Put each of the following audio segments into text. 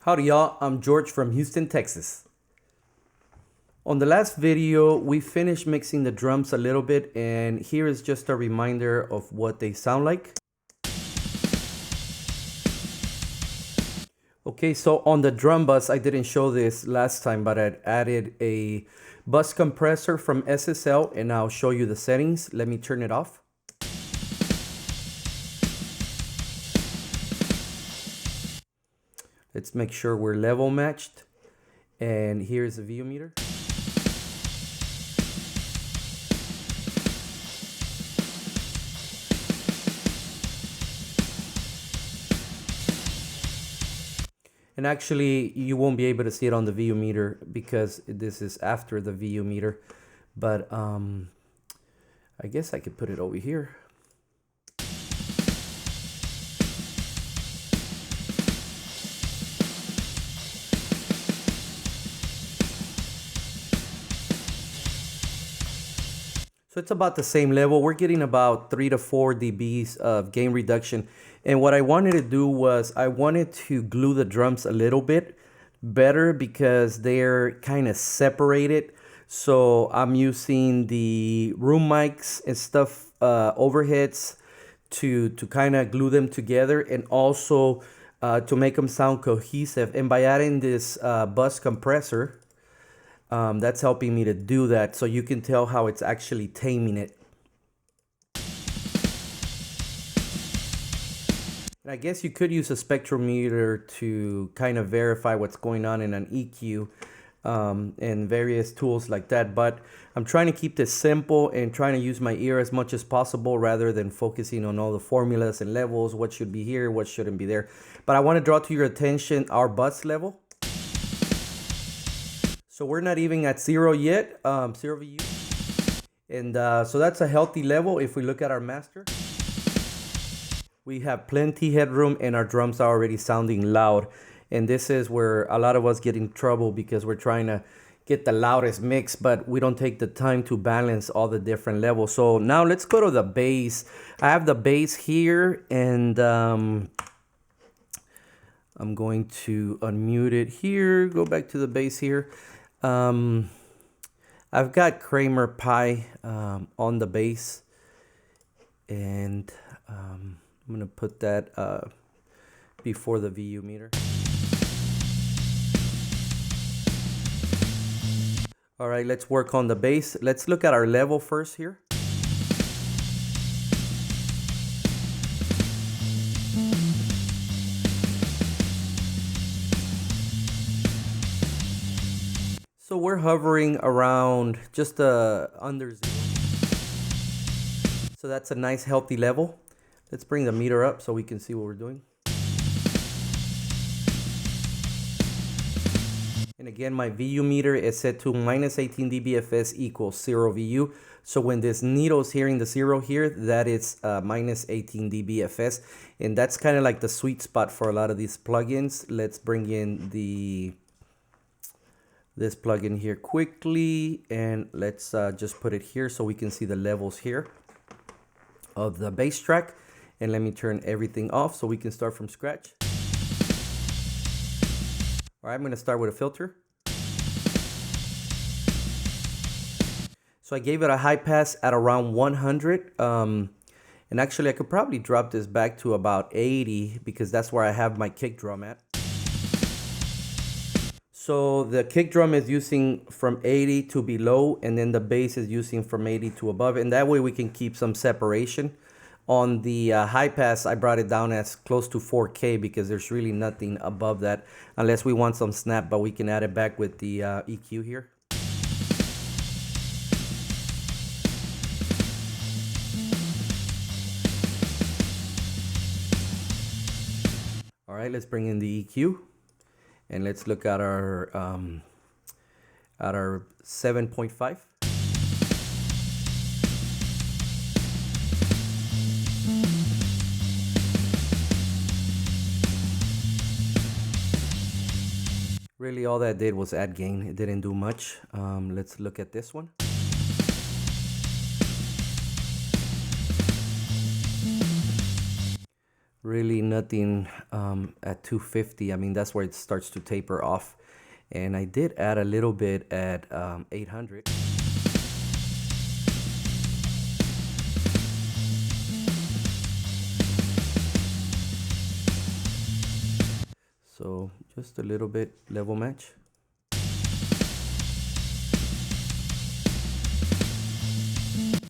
Howdy y'all, I'm George from Houston, Texas. On the last video, we finished mixing the drums a little bit, and here is just a reminder of what they sound like. Okay, so on the drum bus, I didn't show this last time, but I added a bus compressor from SSL, and I'll show you the settings. Let me turn it off. Let's make sure we're level matched. And here's the VU meter. And actually, you won't be able to see it on the VU meter because this is after the VU meter. But I guess I could put it over here. So it's about the same level. We're getting about 3 to 4 dBs of gain reduction. And what I wanted to do was I wanted to glue the drums a little bit better because they're kind of separated. So I'm using the room mics and stuff, overheads to kind of glue them together, and also to make them sound cohesive. And by adding this bus compressor, that's helping me to do that, so you can tell how it's actually taming it. And I guess you could use a spectrometer to kind of verify what's going on in an EQ and various tools like that. But I'm trying to keep this simple and trying to use my ear as much as possible rather than focusing on all the formulas and levels, what should be here, what shouldn't be there. But I want to draw to your attention our bus level. So we're not even at 0 yet, 0 VU. And so that's a healthy level. If we look at our master, we have plenty headroom and our drums are already sounding loud. And this is where a lot of us get in trouble because we're trying to get the loudest mix, but we don't take the time to balance all the different levels. So now let's go to the bass. I have the bass here, and I'm going to unmute it here, go back to the bass here. I've got Kramer Pi on the bass, and I'm going to put that before the VU meter. All right, let's work on the bass. Let's look at our level first here. So we're hovering around just under 0. So that's a nice healthy level. Let's bring the meter up so we can see what we're doing. And again, my VU meter is set to minus 18 dBFS equals 0 VU. So when this needle's hearing the 0 here, that is minus 18 dBFS. And that's kind of like the sweet spot for a lot of these plugins. Let's bring in this plugin here quickly, and let's just put it here so we can see the levels here of the bass track. And let me turn everything off so we can start from scratch. All right, I'm gonna start with a filter. So I gave it a high pass at around 100. And actually I could probably drop this back to about 80 because that's where I have my kick drum at. So the kick drum is using from 80 to below, and then the bass is using from 80 to above, and that way we can keep some separation. On the high pass, I brought it down as close to 4K because there's really nothing above that unless we want some snap, but we can add it back with the EQ here. All right, let's bring in the EQ. And let's look at our 7.5. Really all that did was add gain. It didn't do much. Let's look at this one. Really nothing at 250. I mean, that's where it starts to taper off. And I did add a little bit at 800. So just a little bit level match.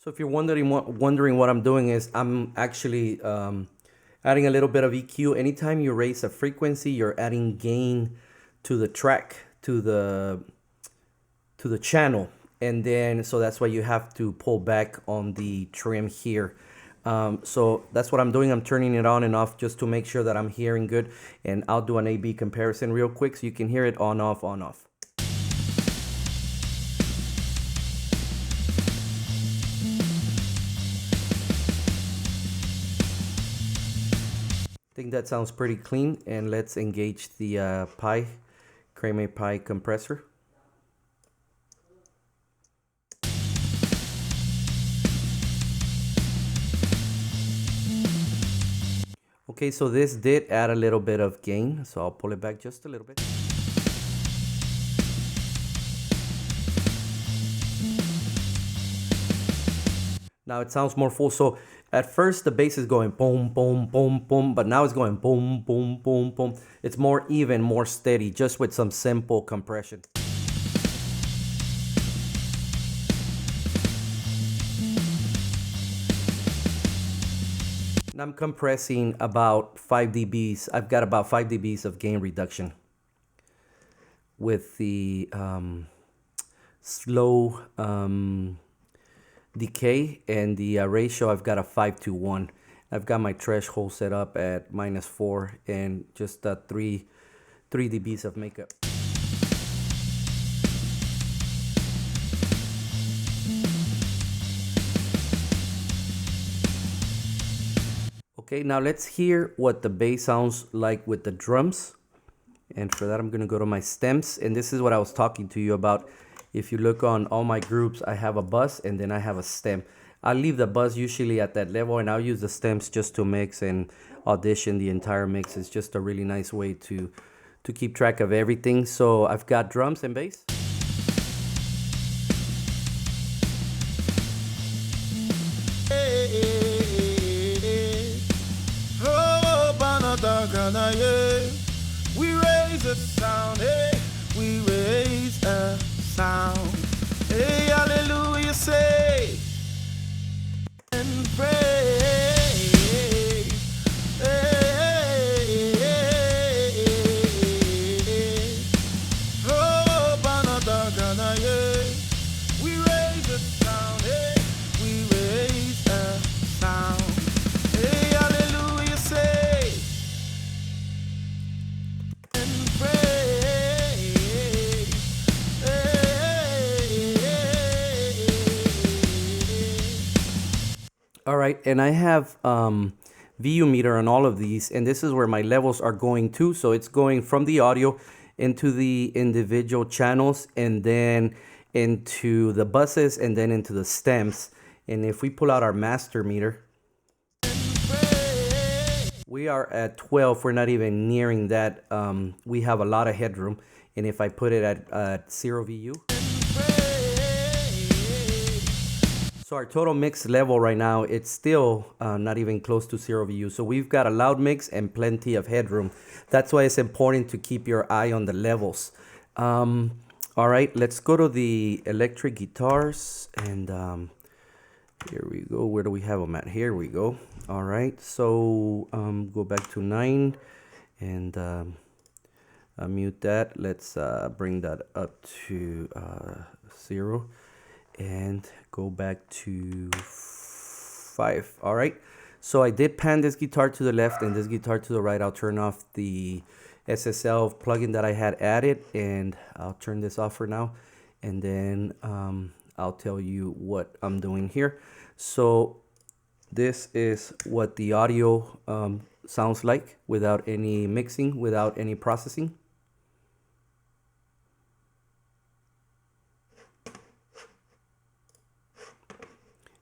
So if you're wondering what I'm doing is I'm actually adding a little bit of EQ. Anytime you raise a frequency, you're adding gain to the track, to the channel, and then so that's why you have to pull back on the trim here. So that's what I'm doing. I'm turning it on and off just to make sure that I'm hearing good, and I'll do an A/B comparison real quick so you can hear it on off on off. I think that sounds pretty clean, and let's engage the Kramer Pi compressor. Okay, so this did add a little bit of gain, so I'll pull it back just a little bit. Now it sounds more full. So at first the bass is going boom, boom, boom, boom, but now it's going boom, boom, boom, boom. It's more even, more steady, just with some simple compression. And I'm compressing about 5 dBs. I've got about 5 dBs of gain reduction with the slow decay, and the ratio I've got a 5:1. I've got my threshold set up at -4 and just 3 dBs of makeup. Okay, now let's hear what the bass sounds like with the drums. And for that, I'm gonna go to my stems, and this is what I was talking to you about. If you look on all my groups, I have a buzz and then I have a stem. I leave the buzz usually at that level, and I'll use the stems just to mix and audition the entire mix. It's just a really nice way to keep track of everything. So I've got drums and bass. We raise a sound, hey, we raise a sound. Hey, hallelujah, say and praise. Oh, Banatagana, yeah. We raise a sound, hey, we raise a sound. Hey, hallelujah, say and praise. All right, and I have VU meter on all of these, and this is where my levels are going to. So it's going from the audio into the individual channels, and then into the buses, and then into the stems. And if we pull out our master meter, we are at 12. We're not even nearing that. We have a lot of headroom. And if I put it at 0 VU, so our total mix level right now, it's still not even close to 0 VU. So we've got a loud mix and plenty of headroom. That's why it's important to keep your eye on the levels. All right, let's go to the electric guitars, and here we go. Where do we have them at? Here we go. All right, so go back to 9 and mute that. Let's bring that up to 0 and go back to 5. All right, so I did pan this guitar to the left and this guitar to the right. I'll turn off the SSL plugin that I had added, and I'll turn this off for now, and then I'll tell you what I'm doing here. So this is what the audio sounds like without any mixing, without any processing.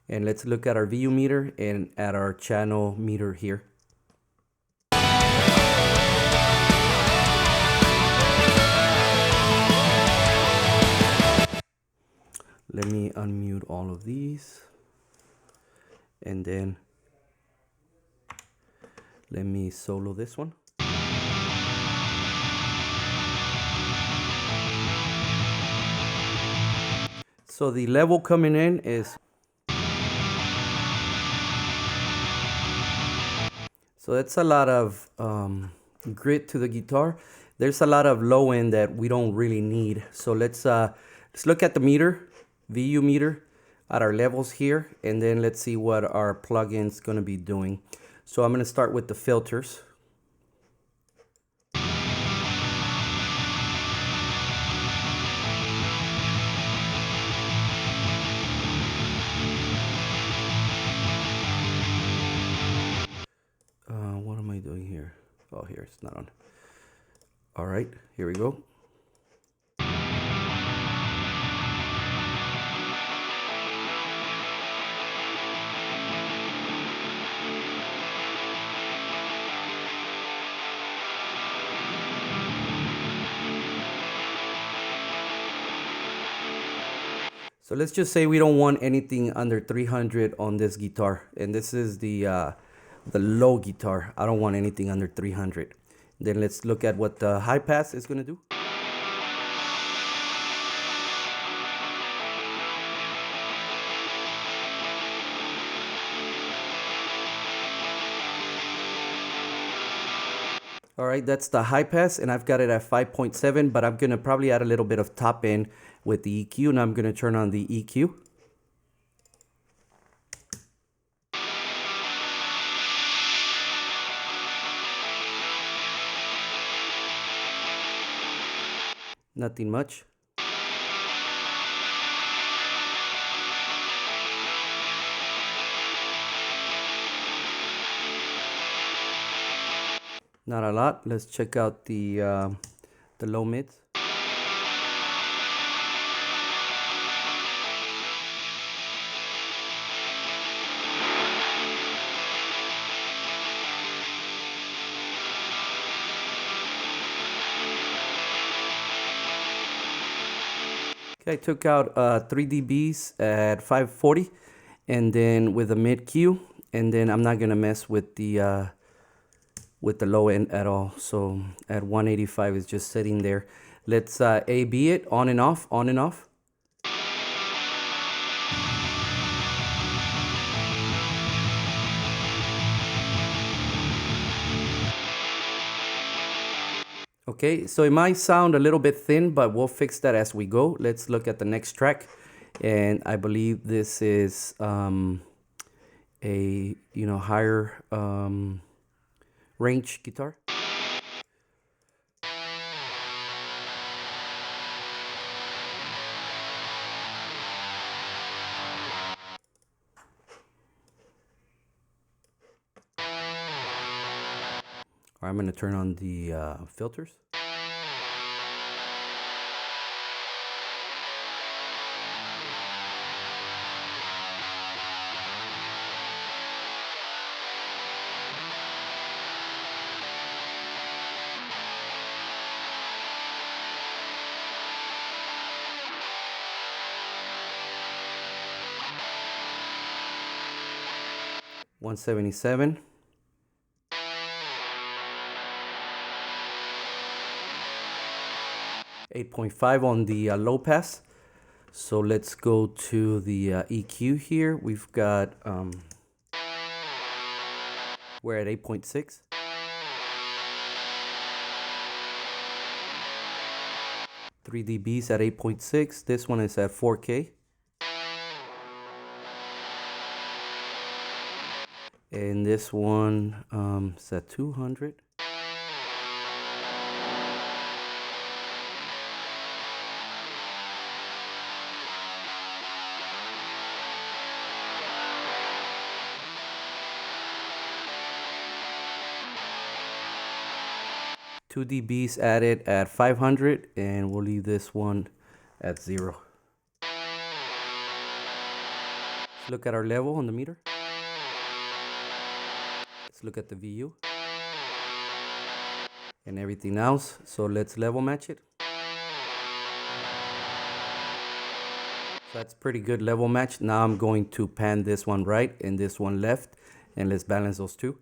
And let's look at our VU meter and at our channel meter here. let me unmute all of these. And then let me solo this one. So the level coming in is, so that's a lot of grit to the guitar. There's a lot of low end that we don't really need. So let's look at the meter, VU meter, at our levels here, and then let's see what our plugin's gonna be doing. So I'm gonna start with the filters. What am I doing here? Oh, here, it's not on. All right, here we go. So let's just say we don't want anything under 300 on this guitar. And this is the low guitar. I don't want anything under 300. Then let's look at what the high pass is gonna do. All right, that's the high pass, and I've got it at 5.7, but I'm gonna probably add a little bit of top end with the EQ, and I'm gonna turn on the EQ. Nothing much. Not a lot. Let's check out the low mids. Okay, I took out 3 dBs at 540, and then with a mid Q, and then I'm not gonna mess with the low end at all. So at 185 is just sitting there. Let's A/B it, on and off, on and off. Okay, so it might sound a little bit thin, but we'll fix that as we go. Let's look at the next track. And I believe this is a higher range guitar. I'm going to turn on the filters. $177. 8.5 on the low pass. So let's go to the EQ here. We've got, we're at 8.6. Three dBs at 8.6. This one is at 4K. And this one is at 200. Two dBs added at 500, and we'll leave this one at 0. Let's look at our level on the meter. Let's look at the VU and everything else. So let's level match it. That's pretty good level match. Now I'm going to pan this one right and this one left, and let's balance those two.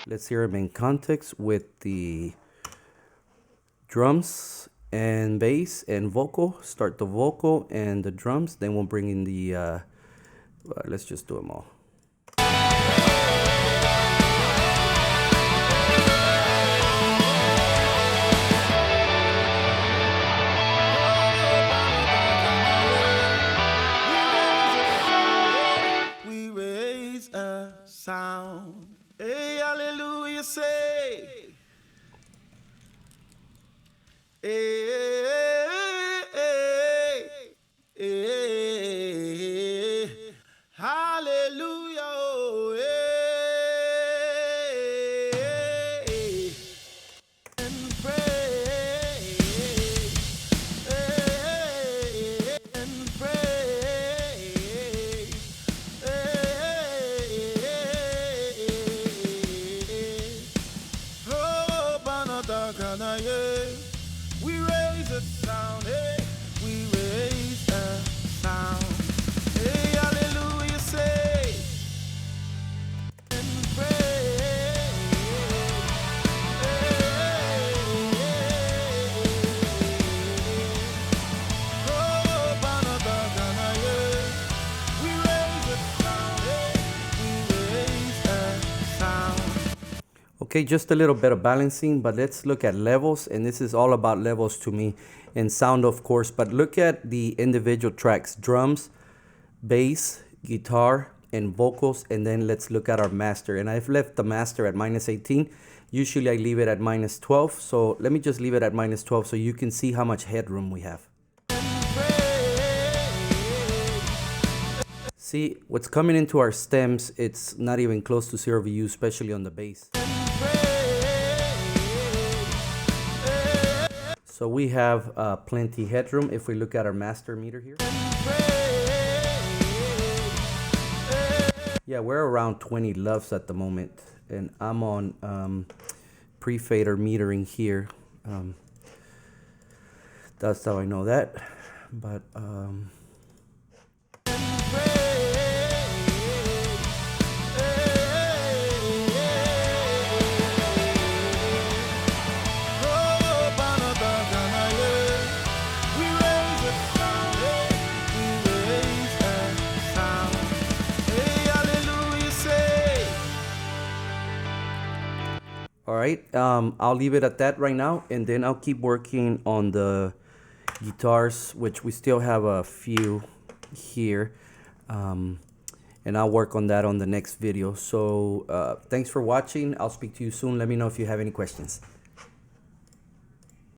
Let's hear them in context with the drums and bass and vocal. Start the vocal and the drums, then we'll bring in the, let's just do them all. We raise a sound. Hey, hallelujah, say. Hey, hey, hey, hallelujah, oh, hey, and pray, and pray, oh, Banataganaye. We raise a sound, hey, we raise a sound. Hey, hallelujah, say, and pray. Oh, Banataganaye. We raise a sound, hey, we raise a sound. Okay, just a little bit of balancing, but let's look at levels, and this is all about levels to me, and sound of course, but look at the individual tracks, drums, bass, guitar, and vocals, and then let's look at our master. And I've left the master at -18. Usually I leave it at -12, so let me just leave it at -12 so you can see how much headroom we have. See, what's coming into our stems, it's not even close to 0 VU, especially on the bass. So we have plenty headroom if we look at our master meter here. Yeah, we're around 20 LUFs at the moment, and I'm on pre-fader metering here. That's how I know that, but all right, I'll leave it at that right now, and then I'll keep working on the guitars, which we still have a few here, and I'll work on that on the next video. So thanks for watching. I'll speak to you soon. Let me know if you have any questions.